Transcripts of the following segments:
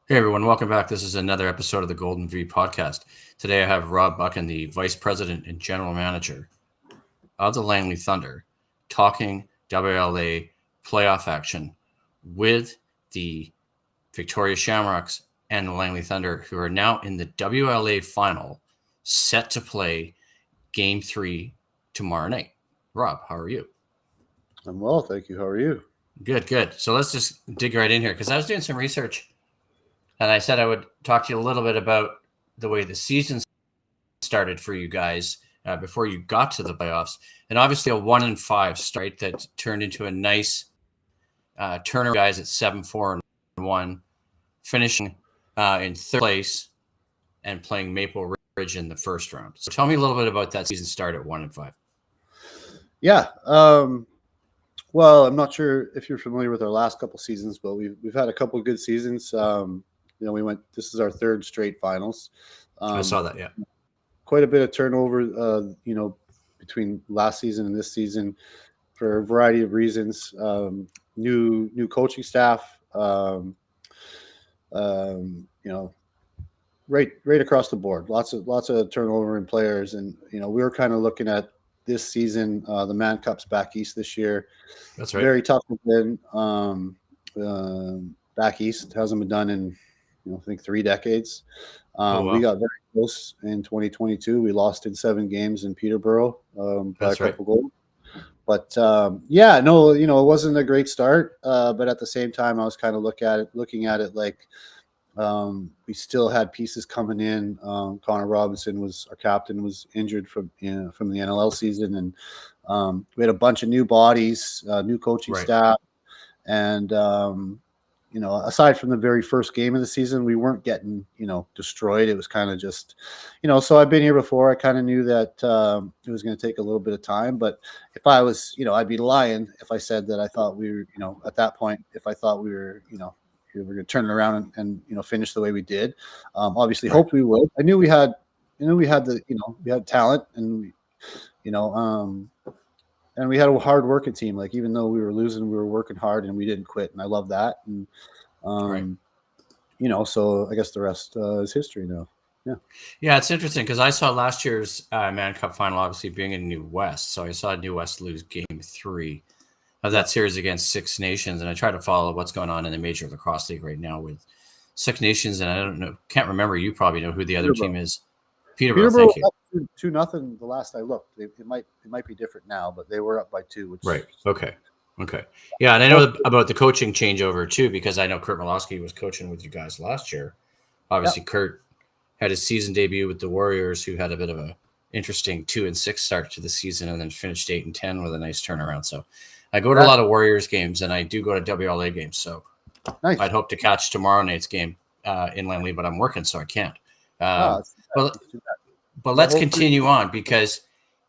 Hey everyone, welcome back. This is another episode of the Golden V podcast. Today I have Rob Buchan, the Vice President and General Manager of the Langley Thunder, talking WLA playoff action with the Victoria Shamrocks and the Langley Thunder, who are now in the WLA final, set to play Game 3 tomorrow night. Rob, how are you? I'm well, thank you. How are you? Good. So let's just dig right in here because I was doing some research and I said I would talk to you a little bit about the way the season started for you guys before you got to the playoffs. And obviously a 1-5 start that turned into a nice turnaround, guys, at 7-4-1, finishing in third place and playing Maple Ridge in the first round. So tell me a little bit about that season start at 1-5. Yeah. Well, I'm not sure if you're familiar with our last couple seasons, but we've had a couple of good seasons. This is our third straight finals. I saw that, yeah. Quite a bit of turnover, between last season and this season for a variety of reasons. New coaching staff, right across the board. Lots of turnover in players, and we were kind of looking at this season. The Man Cup's back east this year. That's right. Very tough to win. Back east hasn't been done in I think 3 decades. Wow. We got very close in 2022. We lost in 7 games in Peterborough by a couple goals. But it wasn't a great start. But at the same time, I was kind of looking at it like we still had pieces coming in. Connor Robinson our captain, was injured from the NLL season, and we had a bunch of new bodies, new coaching staff, and aside from the very first game of the season, we weren't getting destroyed. It was kind of just so I've been here before. I kind of knew that it was going to take a little bit of time, but if I was I'd be lying if I said that I thought we were at that point, if I thought we were we were going to turn it around and finish the way we did. Obviously hoped we would. I knew we had we had talent, and and we had a hard working team. Like, even though we were losing, we were working hard and we didn't quit. And I love that. And, so I guess the rest is history now. Yeah. Yeah. It's interesting because I saw last year's Man Cup final, obviously being in New West. So I saw New West lose Game 3 of that series against Six Nations. And I try to follow what's going on in the Major Lacrosse League right now with Six Nations. And I can't remember. You probably know who the other team is. Peterborough, thank you. 2-0 the last I looked. It might be different now, but they were up by 2. Right. Okay. Yeah, and I know about the coaching changeover too, because I know Kurt Malowski was coaching with you guys last year. Obviously, Kurt had his season debut with the Warriors, who had a bit of a interesting 2-6 start to the season, and then finished 8-10 with a nice turnaround. So I go to a lot of Warriors games, and I do go to WLA games. So I'd hope to catch tomorrow night's game in Langley, but I'm working, so I can't. But let's continue on, because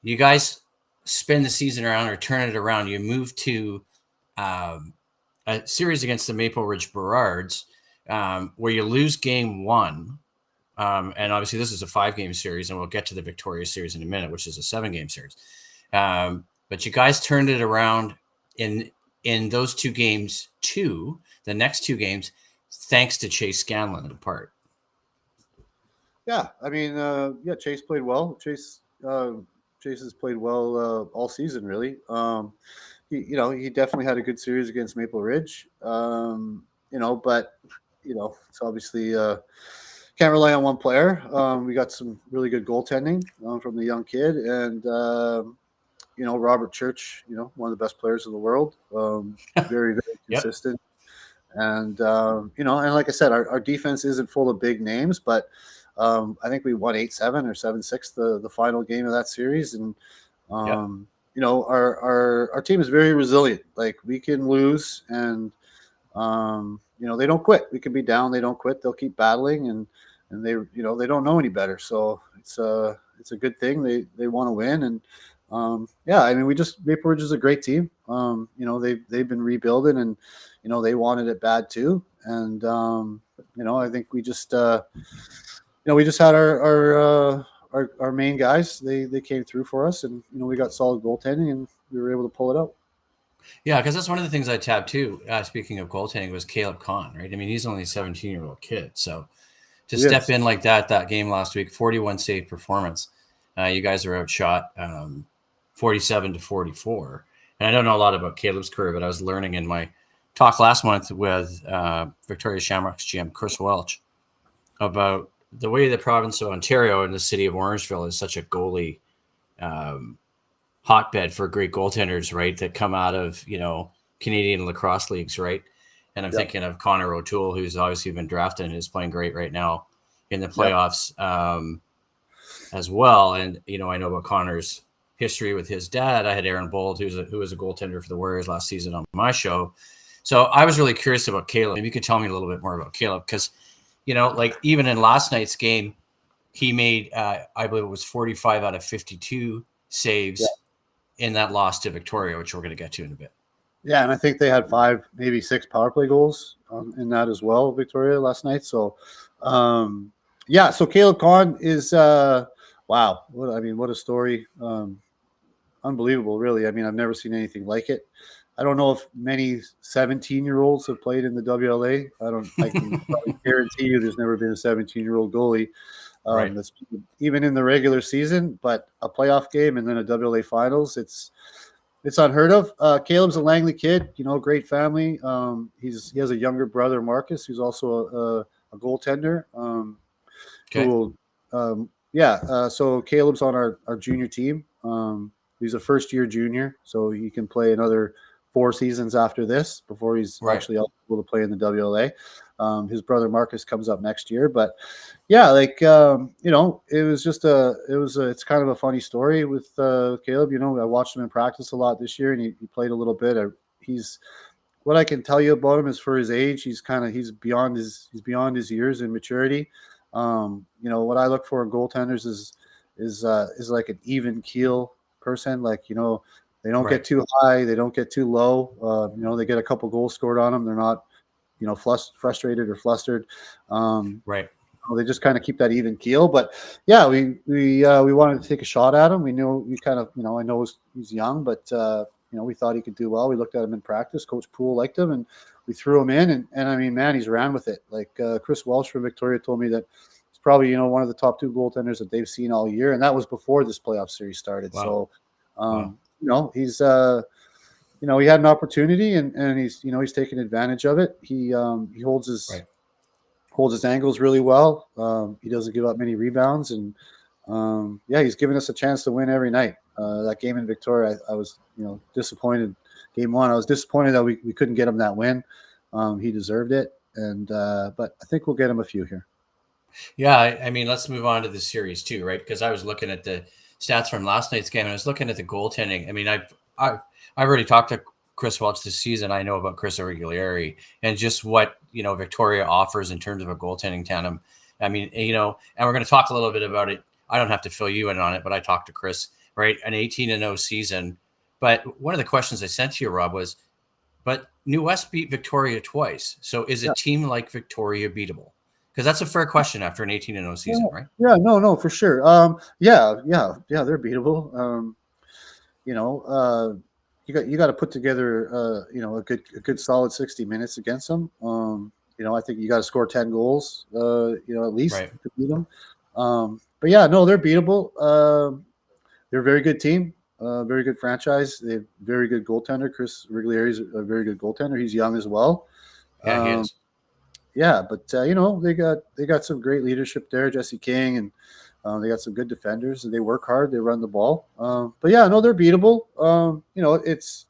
you guys spin the season around or turn it around. You move to a series against the Maple Ridge Burrards where you lose Game 1. And obviously this is a 5-game series, and we'll get to the Victoria series in a minute, which is a 7-game series. But you guys turned it around in those 2 games too, the next 2 games, thanks to Chase Scanlon in part. Yeah, I mean, Chase played well. Chase has played well all season, really. He definitely had a good series against Maple Ridge. But it's obviously can't rely on one player. We got some really good goaltending from the young kid, and Robert Church, one of the best players in the world. Very, very consistent. And and like I said, our defense isn't full of big names, but I think we won 8-7 or 7-6 the final game of that series, and our team is very resilient. Like, we can lose, and they don't quit. We can be down, they don't quit. They'll keep battling, and they they don't know any better. So it's a good thing. They want to win, and Maple Ridge is a great team. They've been rebuilding, and they wanted it bad too, and I think we just we just had our main guys. They came through for us, and we got solid goaltending, and we were able to pull it out. Yeah, because that's one of the things I tabbed too. Speaking of goaltending, was Caleb Kahn, right? I mean, he's only a 17-year-old kid, so to step Yes. in like that game last week, 41 save performance. You guys are outshot 47-44. And I don't know a lot about Caleb's career, but I was learning in my talk last month with Victoria Shamrocks GM Chris Welch about the way the province of Ontario and the city of Orangeville is such a goalie um, hotbed for great goaltenders, right? That come out of, Canadian lacrosse leagues, right? And I'm Yep. thinking of Connor O'Toole, who's obviously been drafted and is playing great right now in the Yep. playoffs as well. And, I know about Connor's history with his dad. I had Aaron Bold, who was a goaltender for the Warriors last season on my show. So I was really curious about Caleb. Maybe you could tell me a little bit more about Caleb because, like even in last night's game, he made, I believe it was 45 out of 52 Yeah. saves in that loss to Victoria, which we're going to get to in a bit. Yeah, and I think they had 5, maybe 6 power play goals in that as well, Victoria last night. So, yeah. So Caleb Kahn is wow. What a story. Unbelievable, really. I mean, I've never seen anything like it. I don't know if many 17-year-olds have played in the WLA. I can probably guarantee you there's never been a 17-year-old goalie Right. that's even in the regular season, but a playoff game and then a WLA finals. It's unheard of. Caleb's a Langley kid, great family. He has a younger brother, Marcus, who's also a goaltender. Who Okay. will, so Caleb's on our junior team. He's a first-year junior, so he can play another 4 seasons after this before he's Right. actually eligible to play in the WLA. His brother Marcus comes up next year, but yeah, it's kind of a funny story with Caleb. I watched him in practice a lot this year, and he played a little bit. What I can tell you about him is for his age, he's beyond his years in maturity. What I look for in goaltenders is like an even keel person. Like, they don't Right. get too high, they don't get too low. They get a couple goals scored on them. They're not, frustrated or flustered. Right. They just kind of keep that even keel. But yeah, we wanted to take a shot at him. We knew we kind of, I know he's young, but we thought he could do well. We looked at him in practice. Coach Poole liked him, and we threw him in. And I mean, man, he's ran with it. Like Chris Welsh from Victoria told me that he's probably one of the top 2 goaltenders that they've seen all year, and that was before this playoff series started. Wow. So, Wow. he's he had an opportunity, and he's taken advantage of it. He holds Right. his angles really well. He doesn't give up many rebounds, and he's given us a chance to win every night. That game in Victoria, I was disappointed. Game 1, I was disappointed that we couldn't get him that win. He deserved it, and but I think we'll get him a few here. Yeah. I mean, let's move on to the series too, right? Because I was looking at the stats from last night's game, and I was looking at the goaltending. I mean, I've already talked to Chris Welch this season. I know about Chris Irregulari and just what Victoria offers in terms of a goaltending tandem. I mean, and we're going to talk a little bit about it. I don't have to fill you in on it, but I talked to Chris. Right, an 18-0 season. But one of the questions I sent to you, Rob, was, but New West beat Victoria twice. So is a Yeah. team like Victoria beatable? Because that's a fair question after an 18-0 season, right? Yeah, no, for sure. Yeah, they're beatable. You got to put together, a good solid 60 minutes against them. I think you got to score 10 goals, at least Right. to beat them. But yeah, no, they're beatable. They're a very good team, very good franchise. They have very good goaltender. Chris Riglieri is a very good goaltender. He's young as well. Yeah, he is. Yeah, but they got some great leadership there, Jesse King, and they got some good defenders. And they work hard. They run the ball. But yeah, no, they're beatable. It's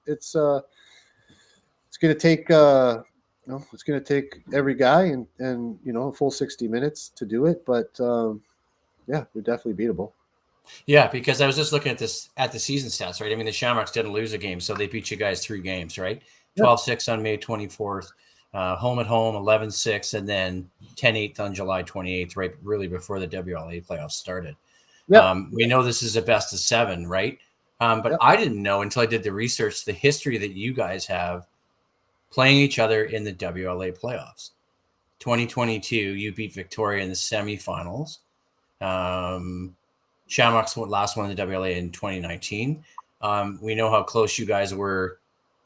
going to take it's going to take every guy and a full 60 minutes to do it. But yeah, they're definitely beatable. Yeah, because I was just looking at the season stats, right? I mean, the Shamrocks didn't lose a game, so they beat you guys 3 games, right? Yeah. 12-6 on May 24th, home at home 11-6, and then 10-8 on July 28th, right? Really before the WLA playoffs started. Yeah. We know this is a best of 7, right? But Yeah. I didn't know until I did the research the history that you guys have playing each other in the WLA playoffs. 2022, you beat Victoria in the semifinals. Shamrocks last won the WLA in 2019. We know how close you guys were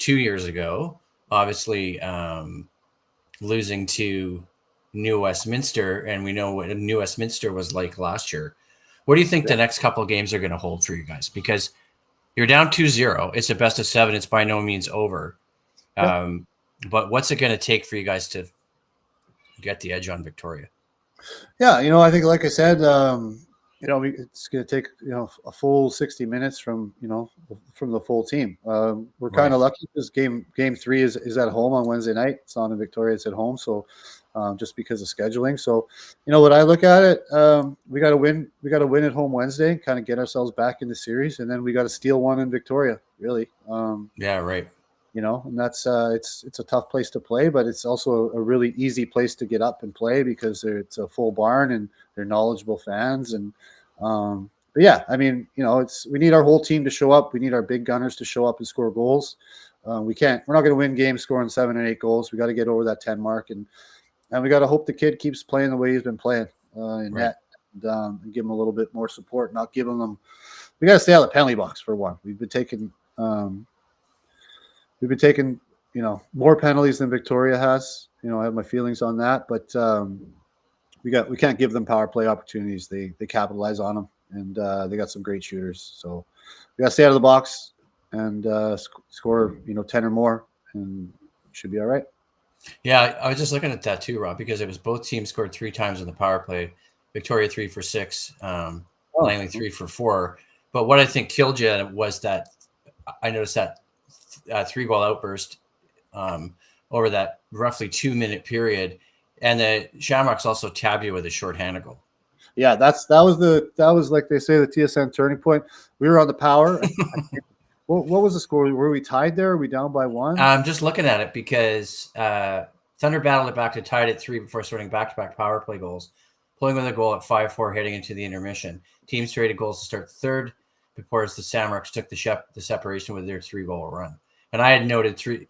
2 years ago, obviously losing to New Westminster, and we know what New Westminster was like last year. What do you think the next couple of games are going to hold for you guys? Because you're down 2-0. It's a best of 7. It's by no means over. But what's it going to take for you guys to get the edge on Victoria? Yeah, I think, like I said, it's going to take a full 60 minutes from the full team. We're kind of lucky because game 3 is at home on Wednesday night. It's not in Victoria; it's at home. So just because of scheduling. So what I look at it, we got to win. We got to win at home Wednesday, kind of get ourselves back in the series, and then we got to steal one in Victoria. Really. Yeah. Right. And that's it's a tough place to play, but it's also a really easy place to get up and play because it's a full barn and they're knowledgeable fans. And but yeah, I mean, we need our whole team to show up. We need our big gunners to show up and score goals. We're not going to win games scoring 7 and 8 goals. We got to get over that 10 mark, and we got to hope the kid keeps playing the way he's been playing in net, and give him a little bit more support. Not giving them. We got to stay out of the penalty box for one. We've been taking. More penalties than Victoria has. I have my feelings on that, but we can't give them power play opportunities. They capitalize on them, and they got some great shooters. So we got to stay out of the box and score 10 or more, and should be all right. Yeah, I was just looking at that too, Rob, because it was both teams scored 3 times in the power play. Victoria 3 for 6, Langley 3 for 4. But what I think killed you was that I noticed that 3-goal outburst over that roughly 2-minute period, and the Shamrocks also tabbed you with a short-handed goal. Yeah, that was like they say the TSN turning point. We were on the power. What was the score? Were we tied there? Are we down by 1? I'm just looking at it because Thunder battled it back to tied at 3 before starting back-to-back power play goals, pulling with a goal at 5-4 heading into the intermission. Teams traded goals to start third before the Shamrocks took the separation with their 3-goal run. And I had noted 3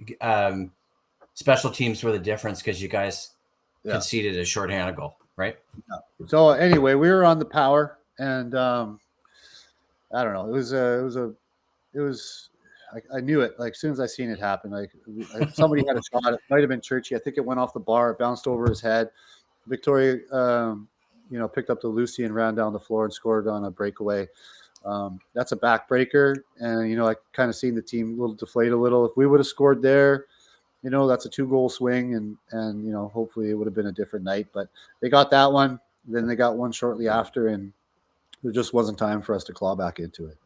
special teams were the difference because you guys conceded a shorthanded goal, right? Yeah. So anyway, we were on the power, and I don't know. It was. I knew it. Like as soon as I seen it happen, like somebody had a shot. It might have been Churchy. I think it went off the bar. It bounced over his head. Victoria, picked up the Lucy and ran down the floor and scored on a breakaway. That's a backbreaker, and I kind of seen the team deflate a little. If we would have scored there, that's a 2-goal swing, and hopefully it would have been a different night. But they got that one, then they got one shortly after, and there just wasn't time for us to claw back into it.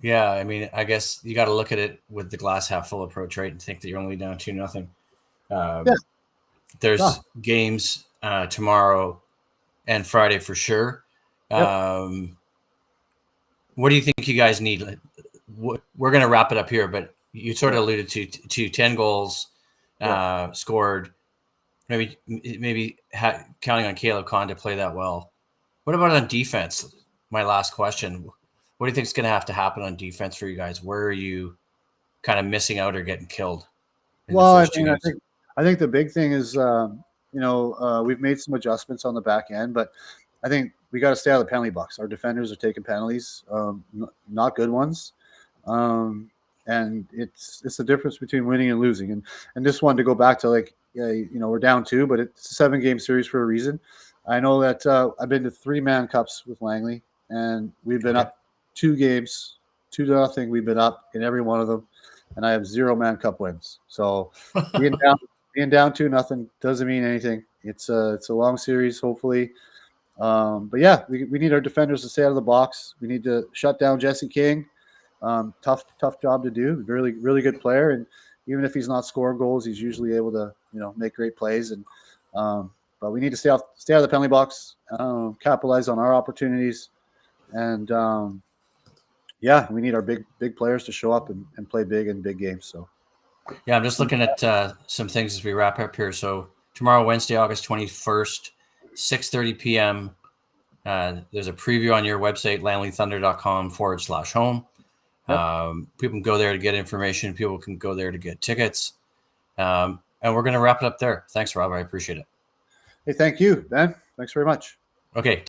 Yeah, I mean, I guess you got to look at it with the glass half full approach, right, and think that you're only down 2-0. There's games tomorrow and Friday for sure. Yep. What do you think you guys need? We're going to wrap it up here, but you sort of alluded to 10 goals scored, maybe counting on Caleb Kahn to play that well. What about on defense? My last question. What do you think is going to have to happen on defense for you guys? Where are you kind of missing out or getting killed? Well, I think the big thing is, we've made some adjustments on the back end, but I think we got to stay out of the penalty box. Our defenders are taking penalties, not good ones. And it's the difference between winning and losing. And this one, to go back to we're down 2, but it's a 7-game series for a reason. I know that I've been to 3-man cups with Langley, and we've been up 2 games, 2-0. We've been up in every one of them, and I have 0-man cup wins. So being down 2-0 doesn't mean anything. It's a long series, hopefully. But yeah, we need our defenders to stay out of the box. We need to shut down Jesse King. Tough job to do. Really, really good player, and even if he's not scoring goals, he's usually able to make great plays. And but we need to stay out of the penalty box, capitalize on our opportunities, and we need our big players to show up and play big in big games. So yeah, I'm just looking at some things as we wrap up here. So tomorrow, Wednesday, August 21st. 6:30 p.m. There's a preview on your website, langleythunder.com/home. Yep. People can go there to get information. People can go there to get tickets. And we're going to wrap it up there. Thanks, Rob. I appreciate it. Hey, thank you, Ben. Thanks very much. Okay.